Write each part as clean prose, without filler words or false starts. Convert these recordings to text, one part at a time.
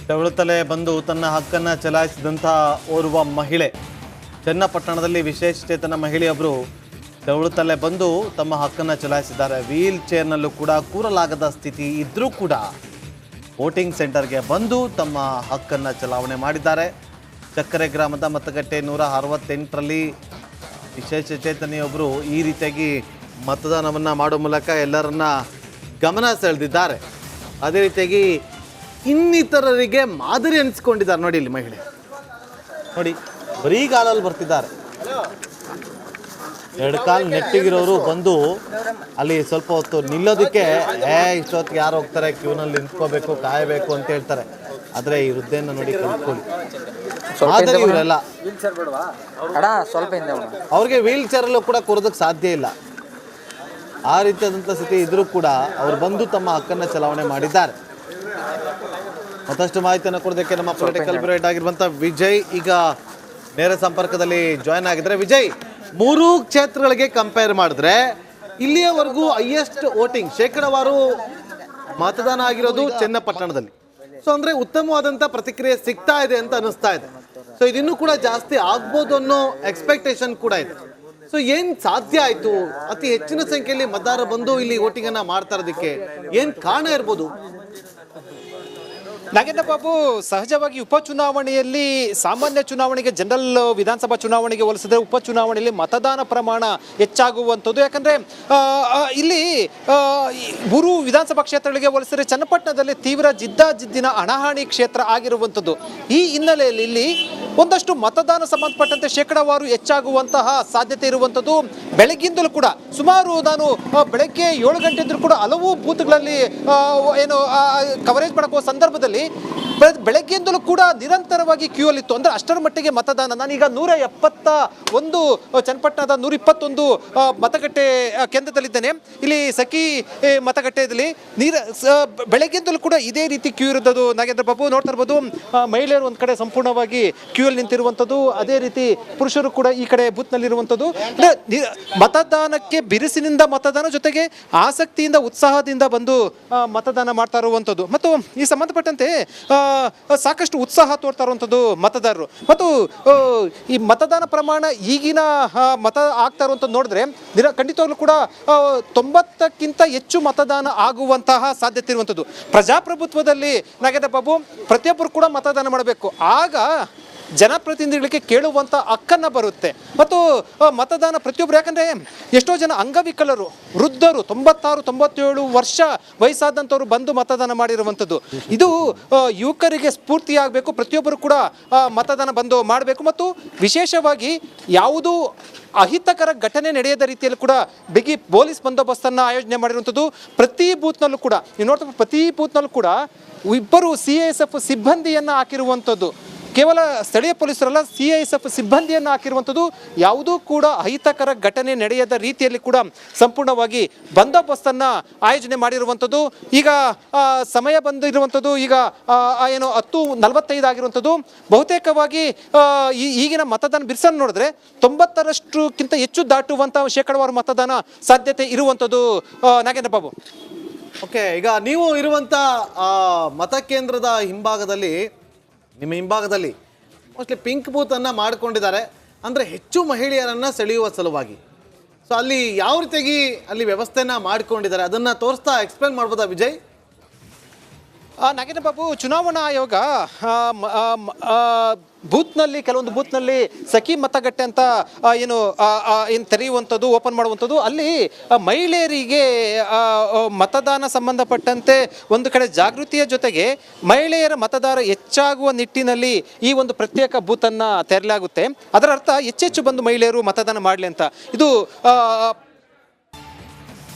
ತೆವಳುತ್ತಲೇ ಬಂದು ತನ್ನ ಹಕ್ಕನ್ನು ಚಲಾಯಿಸಿದಂಥ ಓರ್ವ ಮಹಿಳೆ, ಚನ್ನಪಟ್ಟಣದಲ್ಲಿ ವಿಶೇಷಚೇತನ ಮಹಿಳೆಯೊಬ್ಬರು ತೆವಳುತ್ತಲೇ ಬಂದು ತಮ್ಮ ಹಕ್ಕನ್ನು ಚಲಾಯಿಸಿದ್ದಾರೆ. ವೀಲ್ ಚೇರ್ನಲ್ಲೂ ಕೂಡ ಕೂರಲಾಗದ ಸ್ಥಿತಿ ಇದ್ದರೂ ಕೂಡ ವೋಟಿಂಗ್ ಸೆಂಟರ್ಗೆ ಬಂದು ತಮ್ಮ ಹಕ್ಕನ್ನು ಚಲಾವಣೆ ಮಾಡಿದ್ದಾರೆ. ಚಕ್ಕರೆ ಗ್ರಾಮದ ಮತಗಟ್ಟೆ 168ರಲ್ಲಿ ವಿಶೇಷಚೇತನೆಯೊಬ್ಬರು ಈ ರೀತಿಯಾಗಿ ಮತದಾನವನ್ನು ಮಾಡೋ ಮೂಲಕ ಎಲ್ಲರನ್ನ ಗಮನ ಸೆಳೆದಿದ್ದಾರೆ. ಅದೇ ರೀತಿಯಾಗಿ ಇನ್ನಿತರರಿಗೆ ಮಾದರಿ ಅನಿಸ್ಕೊಂಡಿದ್ದಾರೆ. ನೋಡಿ ಇಲ್ಲಿ ಮಹಿಳೆ ನೋಡಿ ಬರೀ ಗಾಲಲ್ಲಿ ಬರ್ತಿದ್ದಾರೆ. ಎರಡು ಕಾಲು ನೆಟ್ಟಿಗಿರೋರು ಬಂದು ಅಲ್ಲಿ ಸ್ವಲ್ಪ ಹೊತ್ತು ನಿಲ್ಲೋದಕ್ಕೆ ಇಷ್ಟೊತ್ತಿಗೆ ಯಾರು ಹೋಗ್ತಾರೆ, ಕ್ಯೂನಲ್ಲಿ ನಿಂತ್ಕೋಬೇಕು, ಕಾಯಬೇಕು ಅಂತ ಹೇಳ್ತಾರೆ. ಆದರೆ ಈ ವೃದ್ಧೆಯನ್ನು ನೋಡಿ ಕಲ್ತ್ಕೊಳ್ಳಿ, ಮಾದರಿ ಇವರೆಲ್ಲ. ಅವ್ರಿಗೆ ವೀಲ್ ಚೇರಲ್ಲೂ ಕೂಡ ಕೂರೋದಕ್ಕೆ ಸಾಧ್ಯ ಇಲ್ಲ. ಆ ರೀತಿಯಾದಂಥ ಸ್ಥಿತಿ ಇದ್ರೂ ಕೂಡ ಅವರು ಬಂದು ತಮ್ಮ ಹಕ್ಕನ್ನು ಚಲಾವಣೆ ಮಾಡಿದ್ದಾರೆ. ಮತ್ತಷ್ಟು ಮಾಹಿತಿಯನ್ನು ಕೊಡೋದಕ್ಕೆ ನಮ್ಮ ಪೊಲಿಟಿಕಲ್ ಬ್ಯೂರೋ ಆಗಿರುವಂಥ ವಿಜಯ್ ಈಗ ನೇರ ಸಂಪರ್ಕದಲ್ಲಿ ಜಾಯ್ನ್ ಆಗಿದ್ದಾರೆ. ವಿಜಯ್, 3 ಕ್ಷೇತ್ರಗಳಿಗೆ ಕಂಪೇರ್ ಮಾಡಿದ್ರೆ ಇಲ್ಲಿಯವರೆಗೂ ಹೈಯೆಸ್ಟ್ ವೋಟಿಂಗ್ ಶೇಕಡಾವಾರು ಮತದಾನ ಆಗಿರೋದು ಚನ್ನಪಟ್ಟಣದಲ್ಲಿ. ಸೊ ಅಂದರೆ ಉತ್ತಮವಾದಂಥ ಪ್ರತಿಕ್ರಿಯೆ ಸಿಗ್ತಾ ಇದೆ ಅಂತ ಅನಿಸ್ತಾ ಇದೆ. ಸೊ ಇದಿನ್ನೂ ಕೂಡ ಜಾಸ್ತಿ ಆಗ್ಬೋದು ಅನ್ನೋ ಎಕ್ಸ್ಪೆಕ್ಟೇಷನ್ ಕೂಡ ಇದೆ. ಸೊ ಏನು ಸಾಧ್ಯ ಆಯಿತು ಅತಿ ಹೆಚ್ಚಿನ ಸಂಖ್ಯೆಯಲ್ಲಿ ಮತದಾರರು ಬಂದು ಇಲ್ಲಿ ವೋಟಿಂಗನ್ನು ಮಾಡ್ತಾ ಇರೋದಕ್ಕೆ ಏನು ಕಾರಣ ಇರ್ಬೋದು? ನಾಗೇಂದ್ರ ಬಾಬು, ಸಹಜವಾಗಿ ಉಪಚುನಾವಣೆಯಲ್ಲಿ ಸಾಮಾನ್ಯ ಚುನಾವಣೆಗೆ, ಜನರಲ್ ವಿಧಾನಸಭಾ ಚುನಾವಣೆಗೆ ಹೋಲಿಸಿದ್ರೆ ಉಪಚುನಾವಣೆಯಲ್ಲಿ ಮತದಾನ ಪ್ರಮಾಣ ಹೆಚ್ಚಾಗುವಂಥದ್ದು. ಯಾಕಂದರೆ ಇಲ್ಲಿ 3 ವಿಧಾನಸಭಾ ಕ್ಷೇತ್ರಗಳಿಗೆ ಹೋಲಿಸಿದ್ರೆ ಚನ್ನಪಟ್ಟಣದಲ್ಲಿ ತೀವ್ರ ಜಿದ್ದಿನ ಹಣಾಹಣಿ ಕ್ಷೇತ್ರ ಆಗಿರುವಂಥದ್ದು. ಈ ಹಿನ್ನೆಲೆಯಲ್ಲಿ ಇಲ್ಲಿ ಒಂದಷ್ಟು ಮತದಾನ ಸಂಬಂಧಪಟ್ಟಂತೆ ಶೇಕಡಾವಾರು ಹೆಚ್ಚಾಗುವಂತಹ ಸಾಧ್ಯತೆ ಇರುವಂಥದ್ದು. ಬೆಳಗ್ಗಿಂದಲೂ ಕೂಡ ಸುಮಾರು ನಾನು ಬೆಳಗ್ಗೆ 7 ಗಂಟೆಯಿಂದ ಕೂಡ ಹಲವು ಬೂತ್ಗಳಲ್ಲಿ ಕವರೇಜ್ ಮಾಡೋ ಸಂದರ್ಭದಲ್ಲಿ ಬೆಳಗ್ಗೆಯಿಂದಲೂ ಕೂಡ ನಿರಂತರವಾಗಿ ಕ್ಯೂ ಅಲ್ಲಿತ್ತು. ಅಂದರೆ ಅಷ್ಟರ ಮಟ್ಟಿಗೆ ಮತದಾನ. ನಾನೀಗ 171 ಚನ್ನಪಟ್ಟಣದ 121 ಮತಗಟ್ಟೆ ಕೇಂದ್ರದಲ್ಲಿದ್ದೇನೆ. ಇಲ್ಲಿ ಸಖಿ ಮತಗಟ್ಟೆಯಲ್ಲಿ ಬೆಳಗ್ಗೆಯಿಂದಲೂ ಕೂಡ ಇದೇ ರೀತಿ ಕ್ಯೂ ಇರೋದು ನಾಗೇಂದ್ರ ಬಾಬು ನೋಡ್ತಾ ಇರ್ಬೋದು. ಮಹಿಳೆಯರು ಒಂದು ಕಡೆ ಸಂಪೂರ್ಣವಾಗಿ ಕ್ಯೂ ಅಲ್ಲಿ ನಿಂತಿರುವಂಥದ್ದು, ಅದೇ ರೀತಿ ಪುರುಷರು ಕೂಡ ಈ ಕಡೆ ಬೂತ್ನಲ್ಲಿರುವಂಥದ್ದು. ಮತದಾನಕ್ಕೆ ಬಿರುಸಿನಿಂದ ಮತದಾನ, ಜೊತೆಗೆ ಆಸಕ್ತಿಯಿಂದ ಉತ್ಸಾಹದಿಂದ ಬಂದು ಮತದಾನ ಮಾಡ್ತಾ ಇರುವಂಥದ್ದು. ಮತ್ತು ಈ ಸಂಬಂಧಪಟ್ಟಂತೆ ಸಾಕಷ್ಟು ಉತ್ಸಾಹ ತೋರ್ತಾ ಇರುವಂಥದ್ದು ಮತದಾರರು. ಮತ್ತು ಈ ಮತದಾನ ಪ್ರಮಾಣ ಈಗಿನ ಮತ ಆಗ್ತಾ ಇರುವಂಥದ್ದು ನೋಡಿದ್ರೆ ಖಂಡಿತವಾಗ್ಲೂ ಕೂಡ 90ಕ್ಕಿಂತ ಹೆಚ್ಚು ಮತದಾನ ಆಗುವಂತಹ ಸಾಧ್ಯತೆ ಇರುವಂಥದ್ದು. ಪ್ರಜಾಪ್ರಭುತ್ವದಲ್ಲಿ ನಾಗೇಂದ್ರ ಬಾಬು ಪ್ರತಿಯೊಬ್ಬರು ಕೂಡ ಮತದಾನ ಮಾಡಬೇಕು. ಆಗ ಜನಪ್ರತಿನಿಧಿಗಳಿಗೆ ಕೇಳುವಂಥ ಹಕ್ಕನ್ನು ಬರುತ್ತೆ. ಮತ್ತು ಮತದಾನ ಪ್ರತಿಯೊಬ್ಬರು, ಯಾಕಂದರೆ ಎಷ್ಟೋ ಜನ ಅಂಗವಿಕಲರು, ವೃದ್ಧರು, 96-97 ವರ್ಷ ವಯಸ್ಸಾದಂಥವ್ರು ಬಂದು ಮತದಾನ ಮಾಡಿರುವಂಥದ್ದು. ಇದು ಯುವಕರಿಗೆ ಸ್ಫೂರ್ತಿಯಾಗಬೇಕು. ಪ್ರತಿಯೊಬ್ಬರು ಕೂಡ ಮತದಾನ ಬಂದು ಮಾಡಬೇಕು. ಮತ್ತು ವಿಶೇಷವಾಗಿ ಯಾವುದೂ ಅಹಿತಕರ ಘಟನೆ ನಡೆಯದ ರೀತಿಯಲ್ಲಿ ಕೂಡ ಬಿಗಿ ಪೊಲೀಸ್ ಬಂದೋಬಸ್ತನ್ನು ಆಯೋಜನೆ ಮಾಡಿರುವಂಥದ್ದು. ಪ್ರತಿ ಬೂತ್ನಲ್ಲೂ ಕೂಡ ನೀವು ನೋಡ್ತಾ ಪ್ರತಿ ಬೂತ್ನಲ್ಲೂ ಕೂಡ 2 CISF ಸಿಬ್ಬಂದಿಯನ್ನು ಹಾಕಿರುವಂಥದ್ದು. ಕೇವಲ ಸ್ಥಳೀಯ ಪೊಲೀಸರಲ್ಲ, CISF ಸಿಬ್ಬಂದಿಯನ್ನು ಹಾಕಿರುವಂಥದ್ದು. ಯಾವುದೂ ಕೂಡ ಅಹಿತಕರ ಘಟನೆ ನಡೆಯದ ರೀತಿಯಲ್ಲಿ ಕೂಡ ಸಂಪೂರ್ಣವಾಗಿ ಬಂದೋಬಸ್ತನ್ನು ಆಯೋಜನೆ ಮಾಡಿರುವಂಥದ್ದು. ಈಗ ಸಮಯ ಬಂದಿರುವಂಥದ್ದು ಈಗ 10:45 ಆಗಿರುವಂಥದ್ದು. ಬಹುತೇಕವಾಗಿ ಈಗಿನ ಮತದಾನ ಬಿರುಸನ್ನು ನೋಡಿದ್ರೆ 90ರಷ್ಟಕ್ಕಿಂತ ಹೆಚ್ಚು ದಾಟುವಂಥ ಶೇಕಡಾವಾರು ಮತದಾನ ಸಾಧ್ಯತೆ ಇರುವಂಥದ್ದು ನಾಗೇಂದ್ರ ಬಾಬು. ಓಕೆ, ಈಗ ನೀವು ಇರುವಂಥ ಮತಕೇಂದ್ರದ ಹಿಂಭಾಗದಲ್ಲಿ, ನಿಮ್ಮ ಹಿಂಭಾಗದಲ್ಲಿ ಮೋಸ್ಟ್ಲಿ ಪಿಂಕ್ ಬೂತನ್ನು ಮಾಡಿಕೊಂಡಿದ್ದಾರೆ, ಅಂದರೆ ಹೆಚ್ಚು ಮಹಿಳೆಯರನ್ನು ಸೆಳೆಯುವ ಸಲುವಾಗಿ. ಸೊ ಅಲ್ಲಿ ಯಾವ ರೀತಿಯಾಗಿ ಅಲ್ಲಿ ವ್ಯವಸ್ಥೆನ ಮಾಡಿಕೊಂಡಿದ್ದಾರೆ ಅದನ್ನು ತೋರಿಸ್ತಾ ಎಕ್ಸ್ಪ್ಲೇನ್ ಮಾಡ್ಬೋದಾ ವಿಜಯ್? ನಾಗೇಂದ್ರ ಬಾಬು, ಚುನಾವಣಾ ಆಯೋಗ ಬೂತ್ನಲ್ಲಿ, ಕೆಲವೊಂದು ಬೂತ್ನಲ್ಲಿ ಸಖಿ ಮತಗಟ್ಟೆ ಅಂತ ಏನು ತೆರೆಯುವಂಥದ್ದು, ಓಪನ್ ಮಾಡುವಂಥದ್ದು, ಅಲ್ಲಿ ಮಹಿಳೆಯರಿಗೆ ಮತದಾನ ಸಂಬಂಧಪಟ್ಟಂತೆ ಒಂದು ಕಡೆ ಜಾಗೃತಿಯ ಜೊತೆಗೆ ಮಹಿಳೆಯರ ಮತದಾರ ಹೆಚ್ಚಾಗುವ ನಿಟ್ಟಿನಲ್ಲಿ ಈ ಒಂದು ಪ್ರತ್ಯೇಕ ಬೂತನ್ನು ತೆರಲಾಗುತ್ತೆ. ಅದರ ಅರ್ಥ ಹೆಚ್ಚೆಚ್ಚು ಬಂದು ಮಹಿಳೆಯರು ಮತದಾನ ಮಾಡಲಿ ಅಂತ. ಇದು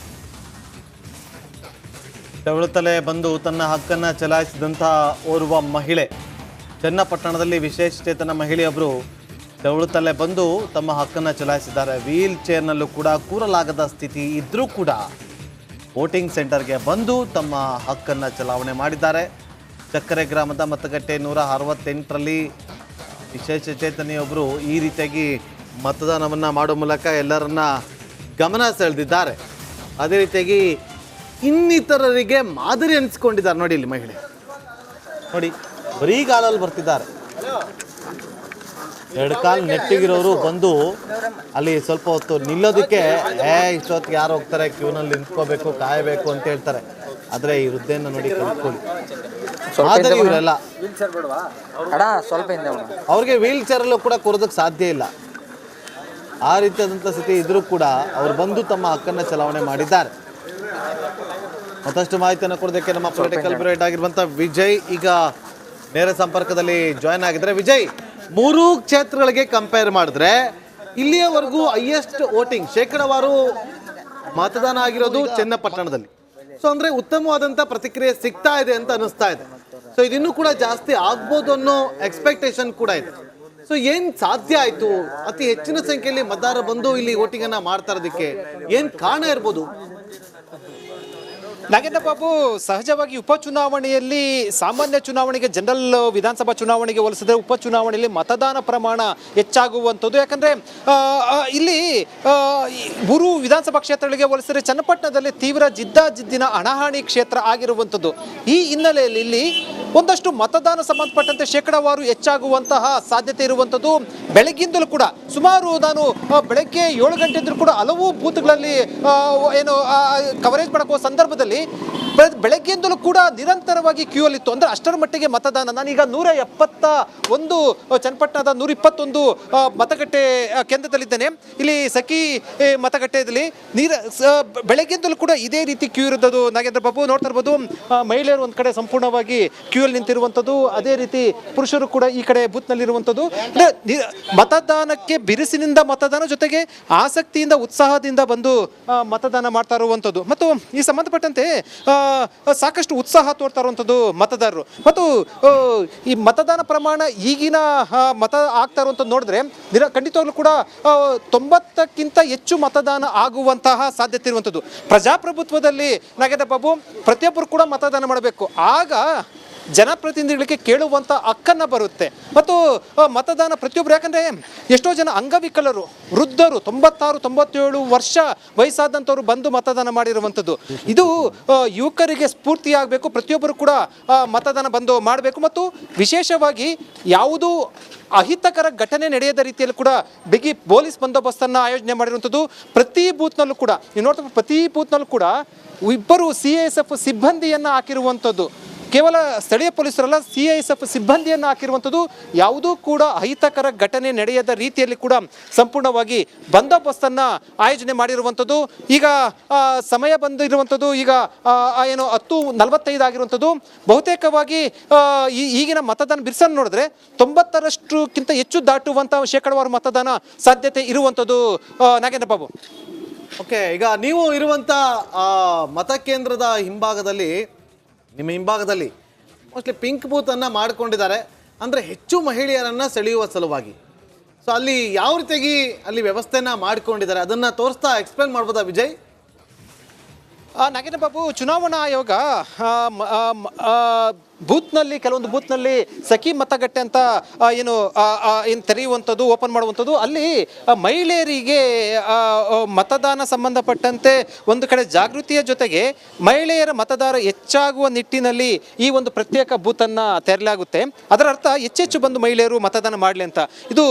ತೆವಳುತ್ತಲೇ ಬಂದು ತನ್ನ ಹಕ್ಕನ್ನು ಚಲಾಯಿಸಿದಂಥ ಓರ್ವ ಮಹಿಳೆ, ಚನ್ನಪಟ್ಟಣದಲ್ಲಿ ವಿಶೇಷಚೇತನ ಮಹಿಳೆಯೊಬ್ಬರು ತೆವಳುತ್ತಲೇ ಬಂದು ತಮ್ಮ ಹಕ್ಕನ್ನು ಚಲಾಯಿಸಿದ್ದಾರೆ. ವೀಲ್ ಚೇರ್ನಲ್ಲೂ ಕೂಡ ಕೂರಲಾಗದ ಸ್ಥಿತಿ ಇದ್ದರೂ ಕೂಡ ವೋಟಿಂಗ್ ಸೆಂಟರ್ಗೆ ಬಂದು ತಮ್ಮ ಹಕ್ಕನ್ನು ಚಲಾವಣೆ ಮಾಡಿದ್ದಾರೆ. ಚಕ್ಕರೆ ಗ್ರಾಮದ ಮತಗಟ್ಟೆ 168ರಲ್ಲಿ ವಿಶೇಷಚೇತನೆಯೊಬ್ಬರು ಈ ರೀತಿಯಾಗಿ ಮತದಾನವನ್ನು ಮಾಡೋ ಮೂಲಕ ಎಲ್ಲರನ್ನ ಗಮನ ಸೆಳೆದಿದ್ದಾರೆ. ಅದೇ ರೀತಿಯಾಗಿ ಇನ್ನಿತರರಿಗೆ ಮಾದರಿ ಅನಿಸ್ಕೊಂಡಿದ್ದಾರೆ. ನೋಡಿ ಇಲ್ಲಿ ಮಹಿಳೆ ನೋಡಿ ಬರೀ ಕಾಲಲ್ಲಿ ಬರ್ತಿದ್ದಾರೆ. ಎರಡು ಕಾಲು ನೆಟ್ಟಿಗಿರೋರು ಬಂದು ಅಲ್ಲಿ ಸ್ವಲ್ಪ ಹೊತ್ತು ನಿಲ್ಲೋದಕ್ಕೆ ಇಷ್ಟೊತ್ತಿಗೆ ಯಾರು ಹೋಗ್ತಾರೆ, ಕ್ಯೂನಲ್ಲಿ ನಿಂತ್ಕೋಬೇಕು, ಕಾಯಬೇಕು ಅಂತ ಹೇಳ್ತಾರೆ. ಆದರೆ ಈ ವೃದ್ಧೆಯನ್ನು ನೋಡಿ ಕಲ್ತ್ಕೊಳ್ಳಿ. ಆದರೆ ಇವರೆಲ್ಲ ಅವ್ರಿಗೆ ವೀಲ್ ಚೇರಲ್ಲೂ ಕೂಡ ಕೂರೋದಕ್ಕೆ ಸಾಧ್ಯ ಇಲ್ಲ. ಆ ರೀತಿಯಾದಂಥ ಸ್ಥಿತಿ ಇದ್ರೂ ಕೂಡ ಅವ್ರು ಬಂದು ತಮ್ಮ ಹಕ್ಕನ್ನು ಚಲಾವಣೆ ಮಾಡಿದ್ದಾರೆ. ಮತ್ತಷ್ಟು ಮಾಹಿತಿಯನ್ನು ಕೊಡೋದಕ್ಕೆ ನಮ್ಮ ಪೊಲಿಟಿಕಲ್ ಬ್ಯೂರೋ ಹೆಡ್ ಆಗಿರುವಂಥ ವಿಜಯ್ ಈಗ ನೇರ ಸಂಪರ್ಕದಲ್ಲಿ ಜಾಯ್ನ್ ಆಗಿದ್ದಾರೆ. ವಿಜಯ್, 3 ಕ್ಷೇತ್ರಗಳಿಗೆ ಕಂಪೇರ್ ಮಾಡಿದ್ರೆ ಇಲ್ಲಿಯವರೆಗೂ ಹೈಯೆಸ್ಟ್ ವೋಟಿಂಗ್ ಶೇಕಡವಾರು ಮತದಾನ ಆಗಿರೋದು ಚನ್ನಪಟ್ಟಣದಲ್ಲಿ. ಸೊ ಅಂದ್ರೆ ಉತ್ತಮವಾದಂಥ ಪ್ರತಿಕ್ರಿಯೆ ಸಿಗ್ತಾ ಇದೆ ಅಂತ ಅನಿಸ್ತಾ ಇದೆ. ಸೊ ಇದಿನ್ನೂ ಕೂಡ ಜಾಸ್ತಿ ಆಗ್ಬೋದು ಅನ್ನೋ ಎಕ್ಸ್ಪೆಕ್ಟೇಷನ್ ಕೂಡ ಇದೆ. ಸೊ ಏನ್ ಸಾಧ್ಯ ಆಯ್ತು ಅತಿ ಹೆಚ್ಚಿನ ಸಂಖ್ಯೆಯಲ್ಲಿ ಮತದಾರರು ಬಂದು ಇಲ್ಲಿ ವೋಟಿಂಗ್ ಅನ್ನ ಮಾಡ್ತಾ ಇರೋದಕ್ಕೆ ಏನ್ ಕಾರಣ ಇರ್ಬೋದು? ನಾಗೇಂದ್ರ ಬಾಬು, ಸಹಜವಾಗಿ ಉಪಚುನಾವಣೆಯಲ್ಲಿ ಸಾಮಾನ್ಯ ಚುನಾವಣೆಗೆ ಜನರಲ್ ವಿಧಾನಸಭಾ ಚುನಾವಣೆಗೆ ಹೋಲಿಸಿದ್ರೆ ಉಪಚುನಾವಣೆಯಲ್ಲಿ ಮತದಾನ ಪ್ರಮಾಣ ಹೆಚ್ಚಾಗುವಂಥದ್ದು. ಯಾಕಂದ್ರೆ ಇಲ್ಲಿ 3 ವಿಧಾನಸಭಾ ಕ್ಷೇತ್ರಗಳಿಗೆ ಹೋಲಿಸಿದ್ರೆ ಚನ್ನಪಟ್ಟಣದಲ್ಲಿ ತೀವ್ರ ಜಿದ್ದಾಜಿದ್ದಿನ ಹಣಾಹಣಿ ಕ್ಷೇತ್ರ ಆಗಿರುವಂಥದ್ದು. ಈ ಹಿನ್ನೆಲೆಯಲ್ಲಿ ಇಲ್ಲಿ ಒಂದಷ್ಟು ಮತದಾನ ಸಂಬಂಧಪಟ್ಟಂತೆ ಶೇಕಡಾವಾರು ಹೆಚ್ಚಾಗುವಂತಹ ಸಾಧ್ಯತೆ ಇರುವಂಥದ್ದು. ಬೆಳಗ್ಗಿಂದಲೂ ಕೂಡ ಸುಮಾರು ನಾನು ಬೆಳಗ್ಗೆ 7 ಗಂಟೆಯಿಂದ ಕೂಡ ಹಲವು ಬೂತ್ಗಳಲ್ಲಿ ಏನು ಕವರೇಜ್ ಮಾಡೋ ಸಂದರ್ಭದಲ್ಲಿ ಬೆಳಗ್ಗೆಯಿಂದಲೂ ಕೂಡ ನಿರಂತರವಾಗಿ ಕ್ಯೂ ಅಲ್ಲಿ ಇತ್ತು. ಅಂದ್ರೆ ಅಷ್ಟರ ಮಟ್ಟಿಗೆ ಮತದಾನ. ನಾನೀಗ 171 ಚನ್ನಪಟ್ಟಣದ 121 ಮತಗಟ್ಟೆ ಕೇಂದ್ರದಲ್ಲಿದ್ದೇನೆ. ಇಲ್ಲಿ ಸಖಿ ಮತಗಟ್ಟೆಯಲ್ಲಿ ಬೆಳಗ್ಗೆಯಿಂದಲೂ ಕೂಡ ಇದೇ ರೀತಿ ಕ್ಯೂ ಇರೋದು. ನಾಗೇಂದ್ರ ಬಾಬು ನೋಡ್ತಾ ಇರ್ಬೋದು, ಮಹಿಳೆಯರು ಒಂದ್ ಕಡೆ ಸಂಪೂರ್ಣವಾಗಿ ಕ್ಯೂ ಅಲ್ಲಿ ನಿಂತಿರುವಂಥದ್ದು, ಅದೇ ರೀತಿ ಪುರುಷರು ಕೂಡ ಈ ಕಡೆ ಬೂತ್ ನಲ್ಲಿ ಇರುವಂಥದ್ದು. ಮತದಾನಕ್ಕೆ ಬಿರುಸಿನಿಂದ ಮತದಾನ ಜೊತೆಗೆ ಆಸಕ್ತಿಯಿಂದ ಉತ್ಸಾಹದಿಂದ ಬಂದು ಮತದಾನ ಮಾಡ್ತಾ ಇರುವಂಥದ್ದು. ಮತ್ತು ಈ ಸಂಬಂಧಪಟ್ಟಂತೆ ಸಾಕಷ್ಟು ಉತ್ಸಾಹ ತೋರ್ತಾ ಇರುವಂಥದ್ದು ಮತದಾರರು. ಮತ್ತು ಈ ಮತದಾನ ಪ್ರಮಾಣ ಈಗಿನ ಮತ ಆಗ್ತಾ ಇರುವಂಥದ್ದು ನೋಡಿದ್ರೆ ಖಂಡಿತವಾಗ್ಲೂ ಕೂಡ 90ಕ್ಕಿಂತ ಹೆಚ್ಚು ಮತದಾನ ಆಗುವಂತಹ ಸಾಧ್ಯತೆ ಇರುವಂಥದ್ದು. ಪ್ರಜಾಪ್ರಭುತ್ವದಲ್ಲಿ ನಾಗೇಂದ್ರ ಬಾಬು ಪ್ರತಿಯೊಬ್ಬರು ಕೂಡ ಮತದಾನ ಮಾಡಬೇಕು. ಆಗ ಜನಪ್ರತಿನಿಧಿಗಳಿಗೆ ಕೇಳುವಂಥ ಹಕ್ಕನ್ನು ಬರುತ್ತೆ. ಮತ್ತು ಮತದಾನ ಪ್ರತಿಯೊಬ್ಬರು, ಯಾಕಂದರೆ ಎಷ್ಟೋ ಜನ ಅಂಗವಿಕಲರು, ವೃದ್ಧರು, 96-97 ವರ್ಷ ವಯಸ್ಸಾದಂಥವ್ರು ಬಂದು ಮತದಾನ ಮಾಡಿರುವಂಥದ್ದು. ಇದು ಯುವಕರಿಗೆ ಸ್ಫೂರ್ತಿಯಾಗಬೇಕು. ಪ್ರತಿಯೊಬ್ಬರು ಕೂಡ ಮತದಾನ ಬಂದು ಮಾಡಬೇಕು. ಮತ್ತು ವಿಶೇಷವಾಗಿ ಯಾವುದೂ ಅಹಿತಕರ ಘಟನೆ ನಡೆಯದ ರೀತಿಯಲ್ಲಿ ಕೂಡ ಬಿಗಿ ಪೊಲೀಸ್ ಬಂದೋಬಸ್ತನ್ನು ಆಯೋಜನೆ ಮಾಡಿರುವಂಥದ್ದು. ಪ್ರತಿ ಬೂತ್ನಲ್ಲೂ ಕೂಡ ನೀವು ನೋಡ್ತಾ ಪ್ರತಿ ಬೂತ್ನಲ್ಲೂ ಕೂಡ 2 CISF ಸಿಬ್ಬಂದಿಯನ್ನು ಹಾಕಿರುವಂಥದ್ದು. ಕೇವಲ ಸ್ಥಳೀಯ ಪೊಲೀಸರಲ್ಲ, CISF ಸಿಬ್ಬಂದಿಯನ್ನು ಹಾಕಿರುವಂಥದ್ದು. ಯಾವುದೂ ಕೂಡ ಅಹಿತಕರ ಘಟನೆ ನಡೆಯದ ರೀತಿಯಲ್ಲಿ ಕೂಡ ಸಂಪೂರ್ಣವಾಗಿ ಬಂದೋಬಸ್ತನ್ನು ಆಯೋಜನೆ ಮಾಡಿರುವಂಥದ್ದು. ಈಗ ಸಮಯ ಬಂದಿರುವಂಥದ್ದು ಈಗ ಏನು 10:45 ಆಗಿರುವಂಥದ್ದು. ಬಹುತೇಕವಾಗಿ ಈಗಿನ ಮತದಾನ ಬಿರುಸನ್ನು ನೋಡಿದ್ರೆ 90ರಷ್ಟಕ್ಕಿಂತ ಹೆಚ್ಚು ದಾಟುವಂಥ ಶೇಕಡವಾರು ಮತದಾನ ಸಾಧ್ಯತೆ ಇರುವಂಥದ್ದು. ನಾಗೇಂದ್ರ ಬಾಬು, ಓಕೆ, ಈಗ ನೀವು ಇರುವಂಥ ಮತಕೇಂದ್ರದ ಹಿಂಭಾಗದಲ್ಲಿ, ನಿಮ್ಮ ಹಿಂಭಾಗದಲ್ಲಿ ಮೋಸ್ಟ್ಲಿ ಪಿಂಕ್ ಬೂತನ್ನು ಮಾಡಿಕೊಂಡಿದ್ದಾರೆ. ಅಂದರೆ ಹೆಚ್ಚು ಮಹಿಳೆಯರನ್ನು ಸೆಳೆಯುವ ಸಲುವಾಗಿ. ಸೊ ಅಲ್ಲಿ ಯಾವ ರೀತಿಯಾಗಿ ಅಲ್ಲಿ ವ್ಯವಸ್ಥೆನ ಮಾಡಿಕೊಂಡಿದ್ದಾರೆ ಅದನ್ನು ತೋರಿಸ್ತಾ ಎಕ್ಸ್ಪ್ಲೇನ್ ಮಾಡ್ಬೋದಾ ವಿಜಯ್? ನಾಗೇಂದ್ರ ಬಾಬು, ಚುನಾವಣಾ ಆಯೋಗ ಬೂತ್ನಲ್ಲಿ ಕೆಲವೊಂದು ಬೂತ್ನಲ್ಲಿ ಸಖಿ ಮತಗಟ್ಟೆ ಅಂತ ಏನು ತೆರೆಯುವಂಥದ್ದು, ಓಪನ್ ಮಾಡುವಂಥದ್ದು, ಅಲ್ಲಿ ಮಹಿಳೆಯರಿಗೆ ಮತದಾನ ಸಂಬಂಧಪಟ್ಟಂತೆ ಒಂದು ಕಡೆ ಜಾಗೃತಿಯ ಜೊತೆಗೆ ಮಹಿಳೆಯರ ಮತದಾರ ಹೆಚ್ಚಾಗುವ ನಿಟ್ಟಿನಲ್ಲಿ ಈ ಒಂದು ಪ್ರತ್ಯೇಕ ಬೂತನ್ನು ತೆರಲಾಗುತ್ತೆ. ಅದರ ಅರ್ಥ ಹೆಚ್ಚೆಚ್ಚು ಬಂದು ಮಹಿಳೆಯರು ಮತದಾನ ಮಾಡಲಿ ಅಂತ. ಇದು